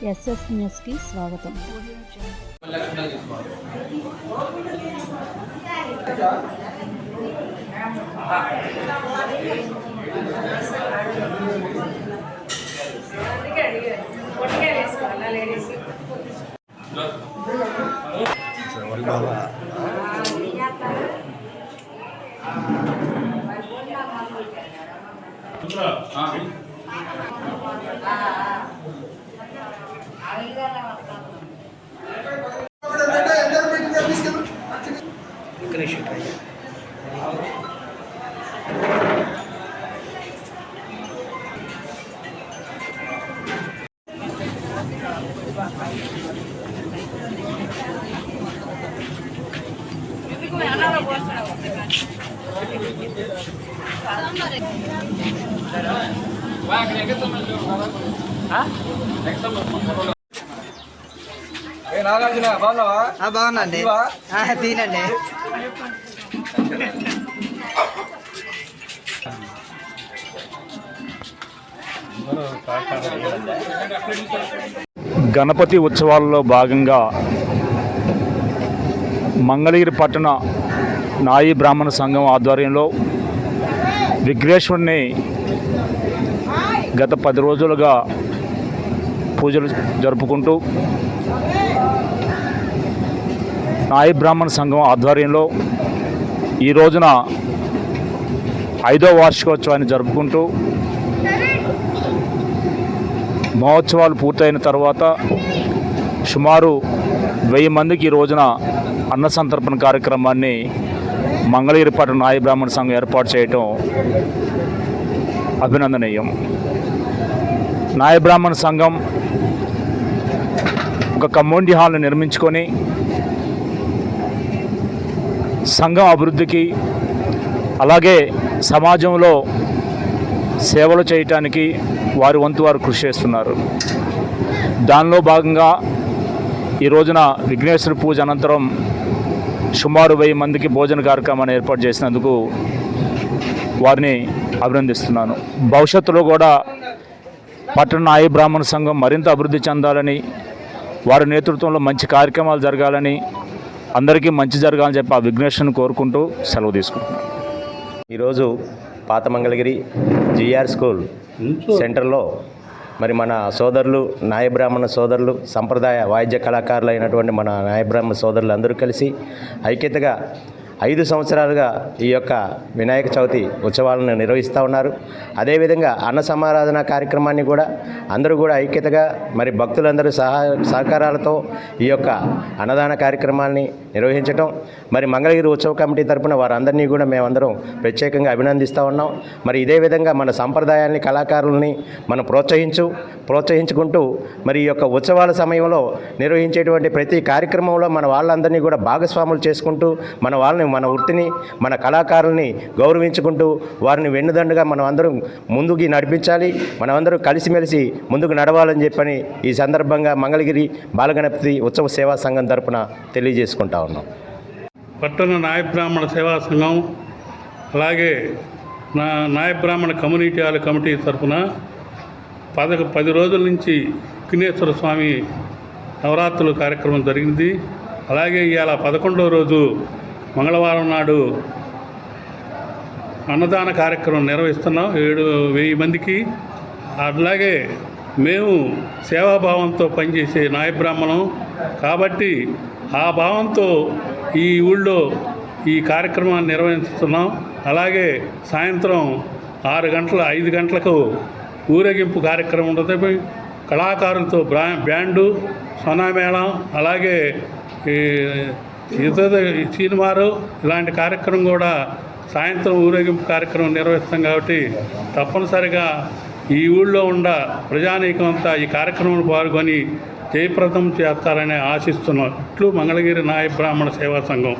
SS న్యూస్కి స్వాగతం. బాగుందండి, తీనండి. గణపతి ఉత్సవాల్లో భాగంగా మంగళగిరి పట్టణ నాయి బ్రాహ్మణ సంఘం ఆధ్వర్యంలో విఘ్నేశ్వరుని గత 10 రోజులుగా పూజలు జరుపుకుంటూ నాయి బ్రాహ్మణ సంఘం ఆధ్వర్యంలో ఈ రోజున 5వ వార్షికోత్సవాన్ని జరుపుకుంటూ మహోత్సవాలు పూర్తయిన తర్వాత సుమారు 1000 మందికి ఈ రోజున అన్న సంతర్పణ కార్యక్రమాన్ని మంగళగిరి పట్టణ నాయి బ్రాహ్మణ సంఘం ఏర్పాటు చేయటం అభినందనీయం. నాయి బ్రాహ్మణ సంఘం ఒక కమ్యూనిటీ హాల్ని నిర్మించుకొని సంఘం అభివృద్ధికి అలాగే సమాజంలో సేవలు చేయటానికి వారి వంతు వారు కృషి చేస్తున్నారు. దానిలో భాగంగా ఈ రోజున విఘ్నేశ్వర పూజ అనంతరం సుమారు 1000 మందికి భోజన కార్యక్రమాన్ని ఏర్పాటు చేసినందుకు వారిని అభినందిస్తున్నాను. భవిష్యత్తులో కూడా పట్టణ నాయి బ్రాహ్మణ సంఘం మరింత అభివృద్ధి చెందాలని, వారి నేతృత్వంలో మంచి కార్యక్రమాలు జరగాలని, అందరికీ మంచి జరగాలని చెప్పి ఆ విఘ్నేశ్వరుని కోరుకుంటూ సెలవు తీసుకుంటున్నాను. ఈరోజు పాత మంగళగిరి జిఆర్ స్కూల్ సెంటర్లో మరి మన సోదరులు నాయ బ్రాహ్మణ సోదరులు సంప్రదాయ వాయిద్య కళాకారులు అయినటువంటి మన నాయ బ్రాహ్మణ సోదరులు అందరూ కలిసి ఐక్యతగా 5 సంవత్సరాలుగా ఈ యొక్క వినాయక చవితి ఉత్సవాలను నిర్వహిస్తూ ఉన్నారు. అదేవిధంగా అన్న సమారాధన కార్యక్రమాన్ని కూడా అందరూ కూడా ఐక్యతగా మరి భక్తులందరూ సహకారాలతో ఈ యొక్క అన్నదాన కార్యక్రమాన్ని నిర్వహించటం, మరి మంగళగిరి ఉత్సవ కమిటీ తరపున వారందరినీ కూడా మేమందరం ప్రత్యేకంగా అభినందిస్తూ ఉన్నాం. మరి ఇదే విధంగా మన సంప్రదాయాన్ని కళాకారుల్ని మనం ప్రోత్సహించుకుంటూ మరి ఈ యొక్క ఉత్సవాల సమయంలో నిర్వహించేటువంటి ప్రతి కార్యక్రమంలో మన వాళ్ళందరినీ కూడా భాగస్వాములు చేసుకుంటూ మన వృత్తిని మన కళాకారుల్ని గౌరవించుకుంటూ వారిని వెన్నుదండుగా మనం అందరం ముందుకు నడిపించాలి. మనమందరం కలిసిమెలిసి ముందుకు నడవాలని చెప్పని ఈ సందర్భంగా మంగళగిరి బాలగణపతి ఉత్సవ సేవా సంఘం తరపున తెలియజేసుకుంటా ఉన్నాం. పట్టణ నాయ బ్రాహ్మణ సేవా సంఘం అలాగే నాయ బ్రాహ్మణ కమ్యూనిటీ హాల్ కమిటీ తరఫున 10 రోజుల నుంచి విఘ్నేశ్వర స్వామి నవరాత్రుల కార్యక్రమం జరిగింది. అలాగే ఇవాళ 11వ రోజు మంగళవారం నాడు అన్నదాన కార్యక్రమం నిర్వహిస్తున్నాం 7,000 మందికి. అలాగే మేము సేవాభావంతో పనిచేసే నాయ బ్రాహ్మణం కాబట్టి ఆ భావంతో ఈ ఊళ్ళో ఈ కార్యక్రమాన్ని నిర్వహిస్తున్నాం. అలాగే సాయంత్రం 5 గంటలకు ఊరేగింపు కార్యక్రమం ఉంటుంది. కళాకారులతో బ్యాండు, సొనామేళం, అలాగే ఇతర సినిమాలు ఇలాంటి కార్యక్రమం కూడా సాయంత్రం ఊరేగింపు కార్యక్రమం నిర్వహిస్తాం. కాబట్టి తప్పనిసరిగా ఈ ఊళ్ళో ఉన్న ప్రజానీకం అంతా ఈ కార్యక్రమంలో పాల్గొని జయప్రదం చేస్తారని ఆశిస్తున్నాం. ఇట్లు మంగళగిరి నాయ బ్రాహ్మణ సేవా సంఘం.